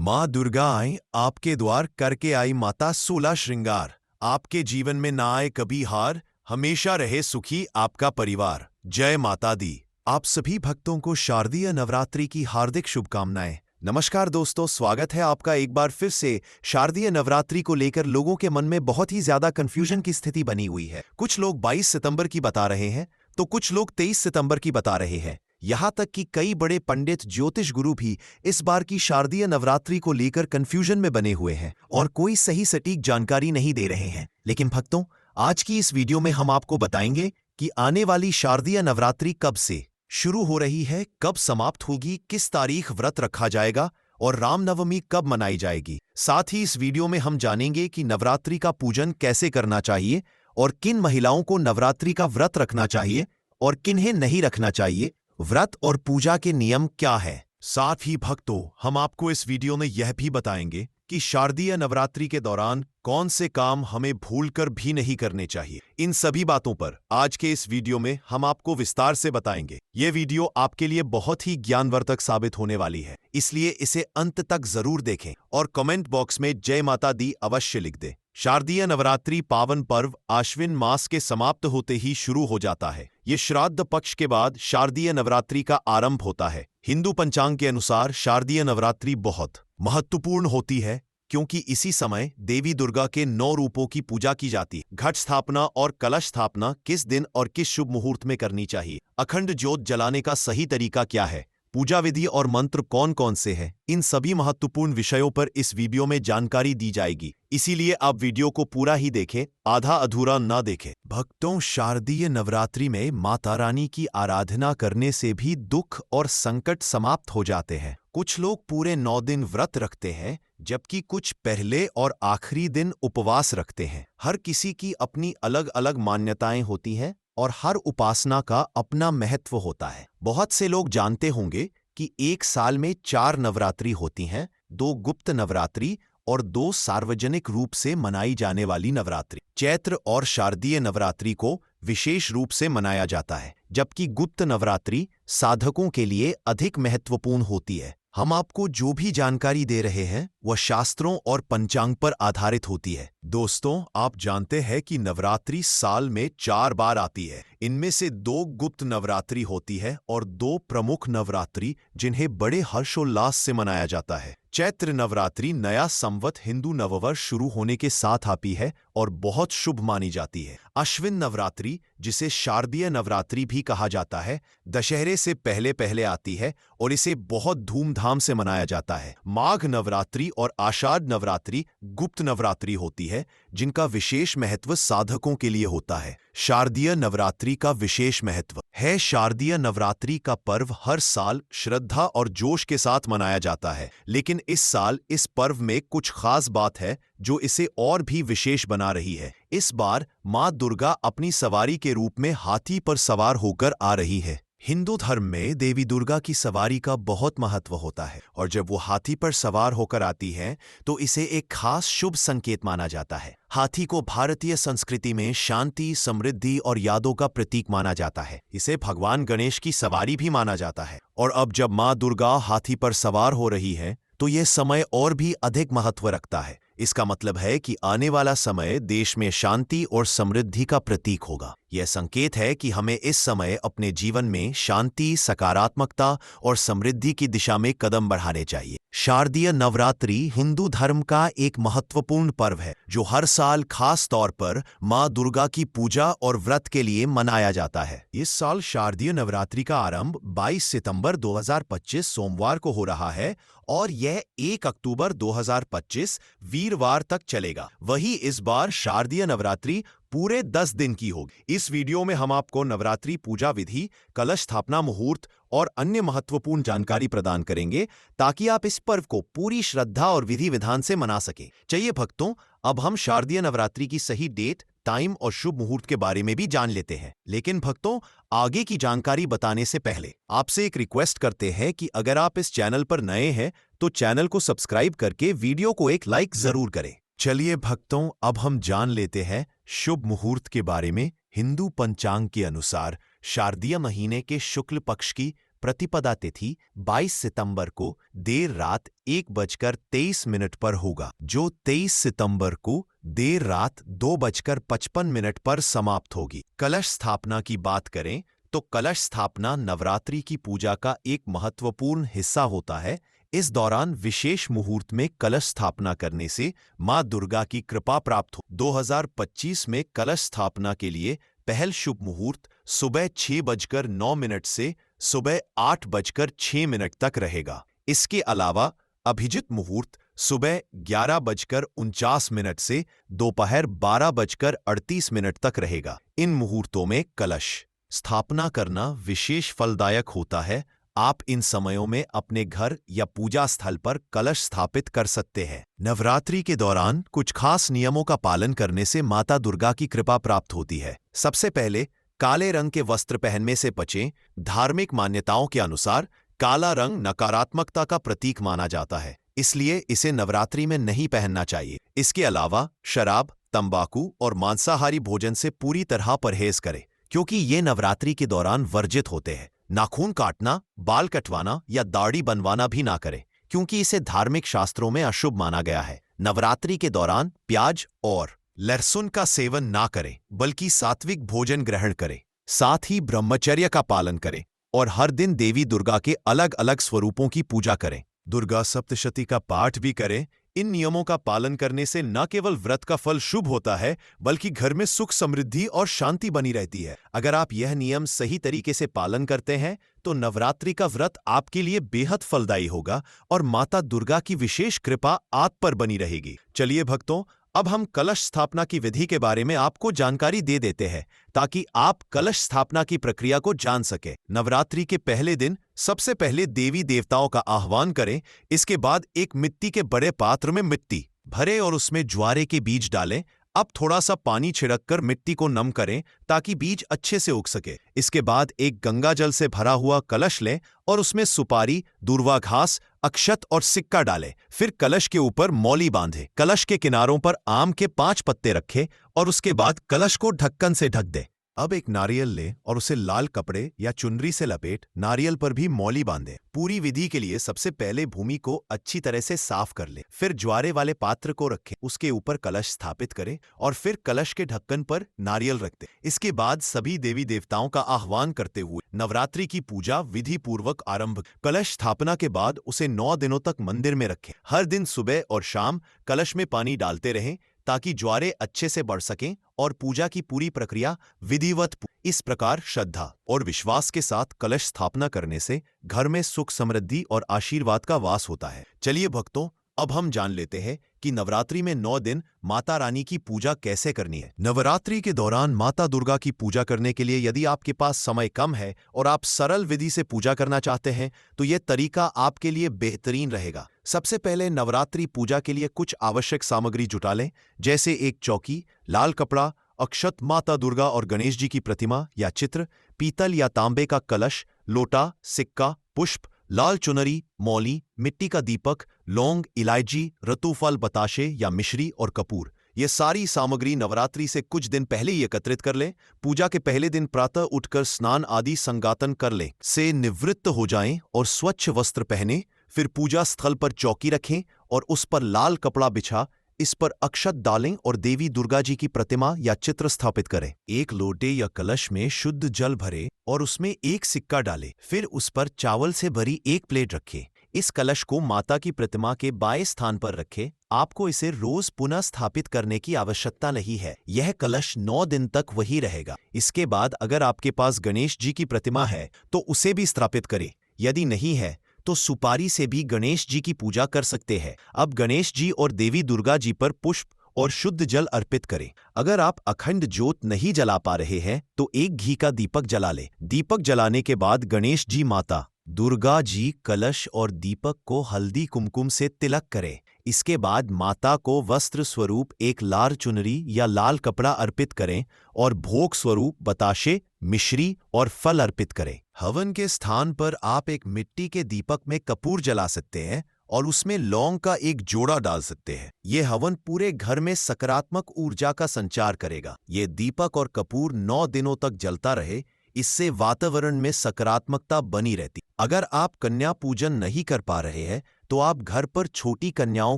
माँ दुर्गा आई आपके द्वार, करके आई माता 16 श्रृंगार। आपके जीवन में ना आए कभी हार, हमेशा रहे सुखी आपका परिवार। जय माता दी। आप सभी भक्तों को शारदीय नवरात्रि की हार्दिक शुभकामनाएं। नमस्कार दोस्तों, स्वागत है आपका एक बार फिर से। शारदीय नवरात्रि को लेकर लोगों के मन में बहुत ही ज्यादा कंफ्यूजन की स्थिति बनी हुई है। कुछ लोग 22 सितंबर की बता रहे हैं तो कुछ लोग 23 सितंबर की बता रहे हैं। यहां तक कि कई बड़े पंडित ज्योतिष गुरु भी इस बार की शारदीय नवरात्रि को लेकर कंफ्यूजन में बने हुए हैं और कोई सही सटीक जानकारी नहीं दे रहे हैं। लेकिन भक्तों, आज की इस वीडियो में हम आपको बताएंगे कि आने वाली शारदीय नवरात्रि कब से शुरू हो रही है, कब समाप्त होगी, किस तारीख व्रत रखा जाएगा और रामनवमी कब मनाई जाएगी। साथ ही इस वीडियो में हम जानेंगे कि नवरात्रि का पूजन कैसे करना चाहिए और किन महिलाओं को नवरात्रि का व्रत रखना चाहिए और किन्हें नहीं रखना चाहिए। व्रत और पूजा के नियम क्या है। साथ ही भक्तों, हम आपको इस वीडियो में यह भी बताएंगे कि शारदीय नवरात्रि के दौरान कौन से काम हमें भूलकर भी नहीं करने चाहिए। इन सभी बातों पर आज के इस वीडियो में हम आपको विस्तार से बताएंगे। ये वीडियो आपके लिए बहुत ही ज्ञानवर्धक साबित होने वाली है, इसलिए इसे अंत तक जरूर देखें और कमेंट बॉक्स में जय माता दी अवश्य लिख दें। शारदीय नवरात्रि पावन पर्व आश्विन मास के समाप्त होते ही शुरू हो जाता है। ये श्राद्ध पक्ष के बाद शारदीय नवरात्रि का आरंभ होता है। हिंदू पंचांग के अनुसार शारदीय नवरात्रि बहुत महत्वपूर्ण होती है क्योंकि इसी समय देवी दुर्गा के 9 रूपों की पूजा की जाती है। घट स्थापना और कलश स्थापना किस दिन और किस शुभ मुहूर्त में करनी चाहिए। अखंड ज्योत जलाने का सही तरीका क्या है। पूजा विधि और मंत्र कौन कौन से हैं। इन सभी महत्वपूर्ण विषयों पर इस वीडियो में जानकारी दी जाएगी, इसीलिए आप वीडियो को पूरा ही देखें, आधा अधूरा ना देखें। भक्तों, शारदीय नवरात्रि में माता रानी की आराधना करने से भी दुख और संकट समाप्त हो जाते हैं। कुछ लोग पूरे 9 दिन व्रत रखते हैं जबकि कुछ पहले और आखिरी दिन उपवास रखते हैं। हर किसी की अपनी अलग अलग मान्यताएं होती हैं और हर उपासना का अपना महत्व होता है। बहुत से लोग जानते होंगे कि एक साल में 4 नवरात्रि होती हैं, 2 गुप्त नवरात्रि और 2 सार्वजनिक रूप से मनाई जाने वाली नवरात्रि। चैत्र और शारदीय नवरात्रि को विशेष रूप से मनाया जाता है, जबकि गुप्त नवरात्रि साधकों के लिए अधिक महत्वपूर्ण होती है। हम आपको जो भी जानकारी दे रहे हैं वह शास्त्रों और पंचांग पर आधारित होती है। दोस्तों, आप जानते हैं कि नवरात्रि साल में 4 बार आती है। इनमें से 2 गुप्त नवरात्रि होती है और 2 प्रमुख नवरात्रि जिन्हें बड़े हर्षोल्लास से मनाया जाता है। चैत्र नवरात्रि नया संवत हिंदू नववर्ष शुरू होने के साथ आती है और बहुत शुभ मानी जाती है। अश्विन नवरात्रि, जिसे शारदीय नवरात्रि भी कहा जाता है, दशहरे से पहले पहले आती है और इसे बहुत धूमधाम से मनाया जाता है। माघ नवरात्रि और आषाढ़ नवरात्रि गुप्त नवरात्रि होती है, जिनका विशेष महत्व साधकों के लिए होता है। शारदीय नवरात्रि का विशेष महत्व है। शारदीय नवरात्रि का पर्व हर साल श्रद्धा और जोश के साथ मनाया जाता है, लेकिन इस साल इस पर्व में कुछ खास बात है जो इसे और भी विशेष बना रही है। इस बार माँ दुर्गा अपनी सवारी के रूप में हाथी पर सवार होकर आ रही है। हिंदू धर्म में देवी दुर्गा की सवारी का बहुत महत्व होता है और जब वो हाथी पर सवार होकर आती है तो इसे एक खास शुभ संकेत माना जाता है। हाथी को भारतीय संस्कृति में शांति, समृद्धि और यादों का प्रतीक माना जाता है। इसे भगवान गणेश की सवारी भी माना जाता है और अब जब माँ दुर्गा हाथी पर सवार हो रही है तो यह समय और भी अधिक महत्व रखता है। इसका मतलब है कि आने वाला समय देश में शांति और समृद्धि का प्रतीक होगा। यह संकेत है कि हमें इस समय अपने जीवन में शांति, सकारात्मकता और समृद्धि की दिशा में कदम बढ़ाने चाहिए। शारदीय नवरात्रि हिंदू धर्म का एक महत्वपूर्ण पर्व है जो हर साल खास तौर पर माँ दुर्गा की पूजा और व्रत के लिए मनाया जाता है। इस साल शारदीय नवरात्रि का आरंभ 22 सितंबर 2025 सोमवार को हो रहा है और यह 1 अक्टूबर 2025 वीरवार तक चलेगा। वहीं इस बार शारदीय नवरात्रि पूरे 10 दिन की होगी। इस वीडियो में हम आपको नवरात्रि पूजा विधि, कलश स्थापना मुहूर्त और अन्य महत्वपूर्ण जानकारी प्रदान करेंगे ताकि आप इस पर्व को पूरी श्रद्धा और विधि विधान से मना सकें। चलिए भक्तों, अब हम शारदीय नवरात्रि की सही डेट, टाइम और शुभ मुहूर्त के बारे में भी जान लेते हैं। लेकिन भक्तों, आगे की जानकारी बताने से पहले आपसे एक रिक्वेस्ट करते हैं कि अगर आप इस चैनल पर नए हैं तो चैनल को सब्सक्राइब करके वीडियो को एक लाइक जरूर करें। चलिए भक्तों, अब हम जान लेते हैं शुभ मुहूर्त के बारे में। हिंदू पंचांग के अनुसार शारदीय महीने के शुक्ल पक्ष की प्रतिपदा तिथि 22 सितंबर को देर रात 1:23 पर होगा, जो 23 सितंबर को देर रात 2:55 पर समाप्त होगी। कलश स्थापना की बात करें तो कलश स्थापना नवरात्रि की पूजा का एक महत्वपूर्ण हिस्सा होता है। इस दौरान विशेष मुहूर्त में कलश स्थापना करने से मां दुर्गा की कृपा प्राप्त हो। 2025 में कलश स्थापना के लिए पहल शुभ मुहूर्त सुबह 6:09 से सुबह 8:06 तक रहेगा। इसके अलावा अभिजित मुहूर्त सुबह 11:49 से दोपहर 12:38 तक रहेगा। इन मुहूर्तों में कलश स्थापना करना विशेष फलदायक होता है। आप इन समयों में अपने घर या पूजा स्थल पर कलश स्थापित कर सकते हैं। नवरात्रि के दौरान कुछ खास नियमों का पालन करने से माता दुर्गा की कृपा प्राप्त होती है। सबसे पहले काले रंग के वस्त्र पहनने से बचें। धार्मिक मान्यताओं के अनुसार काला रंग नकारात्मकता का प्रतीक माना जाता है, इसलिए इसे नवरात्रि में नहीं पहनना चाहिए। इसके अलावा शराब, तंबाकू और मांसाहारी भोजन से पूरी तरह परहेज करें, क्योंकि ये नवरात्रि के दौरान वर्जित होते हैं। नाखून काटना, बाल कटवाना या दाढ़ी बनवाना भी ना करें, क्योंकि इसे धार्मिक शास्त्रों में अशुभ माना गया है। नवरात्रि के दौरान प्याज और लहसुन का सेवन ना करें, बल्कि सात्विक भोजन ग्रहण करें। साथ ही ब्रह्मचर्य का पालन करें और हर दिन देवी दुर्गा के अलग अलग स्वरूपों की पूजा करें। दुर्गा सप्तशती का पाठ भी करें। इन नियमों का पालन करने से न केवल व्रत का फल शुभ होता है, बल्कि घर में सुख, समृद्धि और शांति बनी रहती है। अगर आप यह नियम सही तरीके से पालन करते हैं तो नवरात्रि का व्रत आपके लिए बेहद फलदायी होगा और माता दुर्गा की विशेष कृपा आप पर बनी रहेगी। चलिए भक्तों, अब हम कलश स्थापना की विधि के बारे में आपको जानकारी दे देते हैं, ताकि आप कलश स्थापना की प्रक्रिया को जान सके। नवरात्रि के पहले दिन सबसे पहले देवी देवताओं का आह्वान करें। इसके बाद एक मिट्टी के बड़े पात्र में मिट्टी भरें और उसमें ज्वारे के बीज डालें। अब थोड़ा सा पानी छिड़ककर मिट्टी को नम करें ताकि बीज अच्छे से उग सके। इसके बाद एक गंगा जल से भरा हुआ कलश लें और उसमें सुपारी, दूर्वा घास, अक्षत और सिक्का डालें। फिर कलश के ऊपर मौली बांधें। कलश के किनारों पर आम के 5 पत्ते रखें और उसके बाद कलश को ढक्कन से ढक दें। अब एक नारियल लें और उसे लाल कपड़े या चुनरी से लपेट नारियल पर भी मौली बांधें। पूरी विधि के लिए सबसे पहले भूमि को अच्छी तरह से साफ कर लें। फिर ज्वारे वाले पात्र को रखें, उसके ऊपर कलश स्थापित करें और फिर कलश के ढक्कन पर नारियल रख दें। इसके बाद सभी देवी देवताओं का आह्वान करते हुए नवरात्रि की पूजा विधि पूर्वक आरंभ। कलश स्थापना के बाद उसे 9 दिनों तक मंदिर में रखें। हर दिन सुबह और शाम कलश में पानी डालते रहें ताकि ज्वारे अच्छे से बढ़ सकें और पूजा की पूरी प्रक्रिया विधिवत। इस प्रकार श्रद्धा और विश्वास के साथ कलश स्थापना करने से घर में सुख, समृद्धि और आशीर्वाद का वास होता है। चलिए भक्तों, अब हम जान लेते हैं कि नवरात्रि में 9 दिन माता रानी की पूजा कैसे करनी है। नवरात्रि के दौरान माता दुर्गा की पूजा करने के लिए यदि आपके पास समय कम है और आप सरल विधि से पूजा करना चाहते हैं तो यह तरीका आपके लिए बेहतरीन रहेगा। सबसे पहले नवरात्रि पूजा के लिए कुछ आवश्यक सामग्री जुटा लें, जैसे एक चौकी, लाल कपड़ा, अक्षत, माता दुर्गा और गणेश जी की प्रतिमा या चित्र, पीतल या तांबे का कलश, लोटा, सिक्का, पुष्प, लाल चुनरी, मौली, मिट्टी का दीपक, लौंग, इलायची, रतुफल, बताशे या मिश्री और कपूर। ये सारी सामग्री नवरात्रि से कुछ दिन पहले ही एकत्रित कर लें। पूजा के पहले दिन प्रातः उठकर स्नान आदि संगातन कर लें, से निवृत्त हो जाएं और स्वच्छ वस्त्र पहनें। फिर पूजा स्थल पर चौकी रखें और उस पर लाल कपड़ा बिछा इस पर अक्षत डालें और देवी दुर्गा जी की प्रतिमा या चित्र स्थापित करें। एक लोटे या कलश में शुद्ध जल भरें और उसमें एक सिक्का डालें। फिर उस पर चावल से भरी एक प्लेट रखें। इस कलश को माता की प्रतिमा के बाएं स्थान पर रखें। आपको इसे रोज पुनः स्थापित करने की आवश्यकता नहीं है। यह कलश 9 दिन तक वही रहेगा। इसके बाद अगर आपके पास गणेश जी की प्रतिमा है तो उसे भी स्थापित करें। यदि नहीं है तो सुपारी से भी गणेश जी की पूजा कर सकते हैं। अब गणेश जी और देवी दुर्गा जी पर पुष्प और शुद्ध जल अर्पित करें। अगर आप अखंड ज्योत नहीं जला पा रहे हैं तो एक घी का दीपक जला लें। दीपक जलाने के बाद गणेश जी, माता दुर्गा जी, कलश और दीपक को हल्दी कुमकुम से तिलक करें। इसके बाद माता को वस्त्र स्वरूप एक लाल चुनरी या लाल कपड़ा अर्पित करें और भोग स्वरूप बताशे, मिश्री और फल अर्पित करें। हवन के स्थान पर आप एक मिट्टी के दीपक में कपूर जला सकते हैं और उसमें लौंग का एक जोड़ा डाल सकते हैं। ये हवन पूरे घर में सकारात्मक ऊर्जा का संचार करेगा। ये दीपक और कपूर 9 दिनों तक जलता रहे, इससे वातावरण में सकारात्मकता बनी रहती। अगर आप कन्या पूजन नहीं कर पा रहे हैं तो आप घर पर छोटी कन्याओं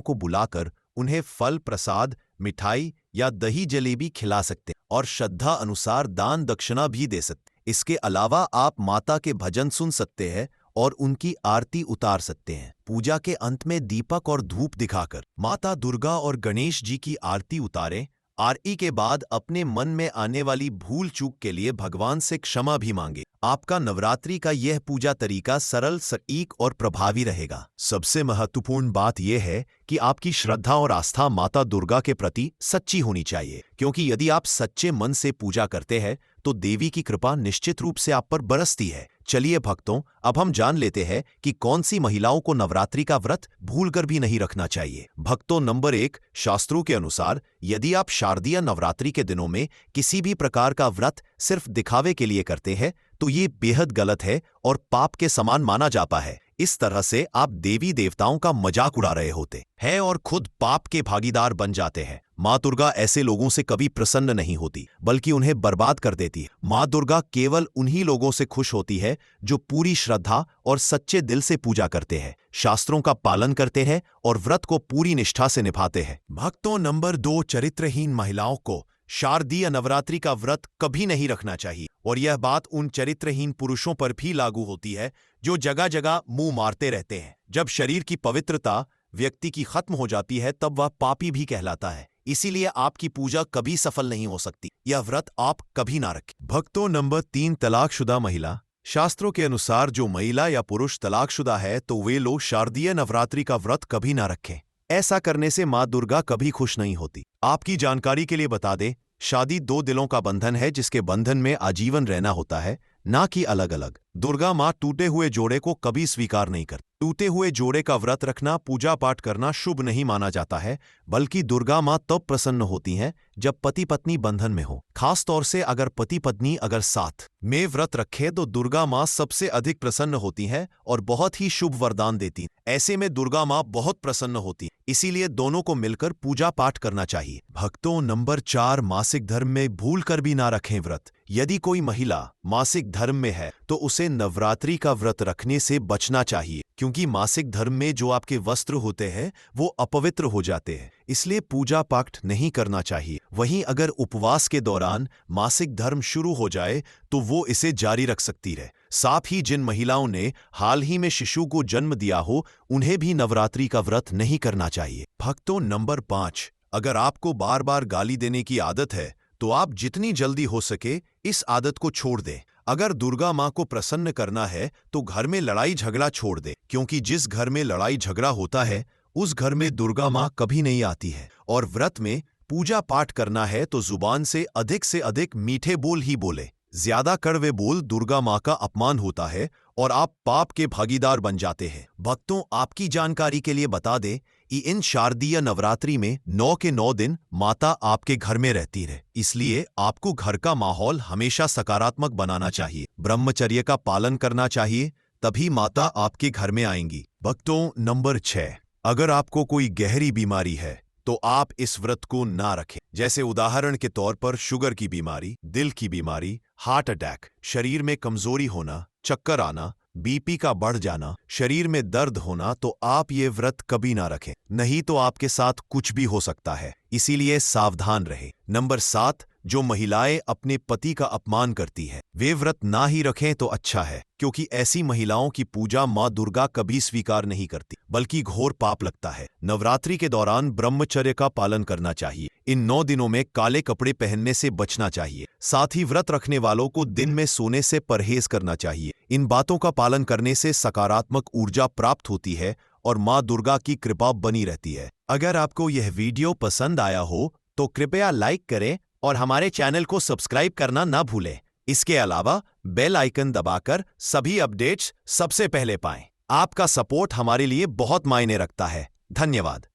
को बुलाकर उन्हें फल प्रसाद, मिठाई या दही जलेबी खिला सकते हैं और श्रद्धा अनुसार दान दक्षिणा भी दे सकते हैं। इसके अलावा आप माता के भजन सुन सकते हैं और उनकी आरती उतार सकते हैं। पूजा के अंत में दीपक और धूप दिखाकर माता दुर्गा और गणेश जी की आरती उतारें। आरती के बाद अपने मन में आने वाली भूल चूक के लिए भगवान से क्षमा भी मांगे। आपका नवरात्रि का यह पूजा तरीका सरल, सटीक और प्रभावी रहेगा। सबसे महत्वपूर्ण बात यह है कि आपकी श्रद्धा और आस्था माता दुर्गा के प्रति सच्ची होनी चाहिए, क्योंकि यदि आप सच्चे मन से पूजा करते हैं तो देवी की कृपा निश्चित रूप से आप पर बरसती है। चलिए भक्तों, अब हम जान लेते हैं कि कौन सी महिलाओं को नवरात्रि का व्रत भूलकर भी नहीं रखना चाहिए। भक्तों, नंबर 1, शास्त्रों के अनुसार यदि आप शारदीय नवरात्रि के दिनों में किसी भी प्रकार का व्रत सिर्फ दिखावे के लिए करते हैं तो ये बेहद गलत है और पाप के समान माना जाता है। इस तरह से आप देवी देवताओं का मजाक उड़ा रहे होते हैं और खुद पाप के भागीदार बन जाते हैं। माँ दुर्गा ऐसे लोगों से कभी प्रसन्न नहीं होती, बल्कि उन्हें बर्बाद कर देती है। माँ दुर्गा केवल उन्हीं लोगों से खुश होती है जो पूरी श्रद्धा और सच्चे दिल से पूजा करते हैं, शास्त्रों का पालन करते हैं और व्रत को पूरी निष्ठा से निभाते हैं। भक्तों, नंबर 2, चरित्रहीन महिलाओं को शारदीय नवरात्रि का व्रत कभी नहीं रखना चाहिए और यह बात उन चरित्रहीन पुरुषों पर भी लागू होती है जो जगह जगह मुंह मारते रहते हैं। जब शरीर की पवित्रता व्यक्ति की खत्म हो जाती है तब वह पापी भी कहलाता है। इसीलिए आपकी पूजा कभी सफल नहीं हो सकती। यह व्रत आप कभी ना रखें। भक्तों, नंबर 3, तलाकशुदा महिला। शास्त्रों के अनुसार जो महिला या पुरुष तलाकशुदा है तो वे लोग शारदीय नवरात्रि का व्रत कभी ना रखें। ऐसा करने से माँ दुर्गा कभी खुश नहीं होती। आपकी जानकारी के लिए बता दें, शादी 2 दिलों का बंधन है जिसके बंधन में आजीवन रहना होता है, ना कि अलग अलग। दुर्गा माँ टूटे हुए जोड़े को कभी स्वीकार नहीं करती। टूटे हुए जोड़े का व्रत रखना, पूजा पाठ करना शुभ नहीं माना जाता है, बल्कि दुर्गा माँ तब प्रसन्न होती हैं जब पति पत्नी बंधन में हो। खास तौर से अगर पति पत्नी अगर साथ में व्रत रखे तो दुर्गा माँ सबसे अधिक प्रसन्न होती हैं और बहुत ही शुभ वरदान देती हैं। ऐसे में दुर्गा माँ बहुत प्रसन्न होती हैं, इसीलिए दोनों को मिलकर पूजा पाठ करना चाहिए। भक्तों, नंबर 4, मासिक धर्म में भूल कर भी ना रखें व्रत। यदि कोई महिला मासिक धर्म में है तो उसे नवरात्रि का व्रत रखने से बचना चाहिए, क्योंकि मासिक धर्म में जो आपके वस्त्र होते हैं वो अपवित्र हो जाते हैं, इसलिए पूजा पाठ नहीं करना चाहिए। वहीं अगर उपवास के दौरान मासिक धर्म शुरू हो जाए तो वो इसे जारी रख सकती है। साथ ही जिन महिलाओं ने हाल ही में शिशु को जन्म दिया हो उन्हें भी नवरात्रि का व्रत नहीं करना चाहिए। भक्तों, नंबर 5, अगर आपको बार बार गाली देने की आदत है तो आप जितनी जल्दी हो सके इस आदत को छोड़ दें। अगर दुर्गा माँ को प्रसन्न करना है तो घर में लड़ाई झगड़ा छोड़ दें, क्योंकि जिस घर में लड़ाई झगड़ा होता है उस घर में दुर्गा माँ कभी नहीं आती है। और व्रत में पूजा पाठ करना है तो जुबान से अधिक मीठे बोल ही बोले। ज्यादा कड़वे बोल दुर्गा माँ का अपमान होता है और आप पाप के भागीदार बन जाते हैं। भक्तों, आपकी जानकारी के लिए बता दें कि इन शारदीय नवरात्रि में 9 के 9 दिन माता आपके घर में रहती है, इसलिए आपको घर का माहौल हमेशा सकारात्मक बनाना चाहिए, ब्रह्मचर्य का पालन करना चाहिए, तभी माता आपके घर में आएंगी। भक्तों, नंबर 6, अगर आपको कोई गहरी बीमारी है तो आप इस व्रत को ना रखें। जैसे उदाहरण के तौर पर शुगर की बीमारी, दिल की बीमारी, हार्ट अटैक, शरीर में कमजोरी होना, चक्कर आना, बीपी का बढ़ जाना, शरीर में दर्द होना, तो आप ये व्रत कभी ना रखें, नहीं तो आपके साथ कुछ भी हो सकता है, इसीलिए सावधान रहें। नंबर 7, जो महिलाएं अपने पति का अपमान करती हैं वे व्रत ना ही रखें तो अच्छा है, क्योंकि ऐसी महिलाओं की पूजा माँ दुर्गा कभी स्वीकार नहीं करती, बल्कि घोर पाप लगता है। नवरात्रि के दौरान ब्रह्मचर्य का पालन करना चाहिए। इन 9 दिनों में काले कपड़े पहनने से बचना चाहिए। साथ ही व्रत रखने वालों को दिन में सोने से परहेज करना चाहिए। इन बातों का पालन करने से सकारात्मक ऊर्जा प्राप्त होती है और माँ दुर्गा की कृपा बनी रहती है। अगर आपको यह वीडियो पसंद आया हो तो कृपया लाइक करें और हमारे चैनल को सब्सक्राइब करना ना भूलें। इसके अलावा बेल आइकन दबाकर सभी अपडेट्स सबसे पहले पाएं। आपका सपोर्ट हमारे लिए बहुत मायने रखता है। धन्यवाद।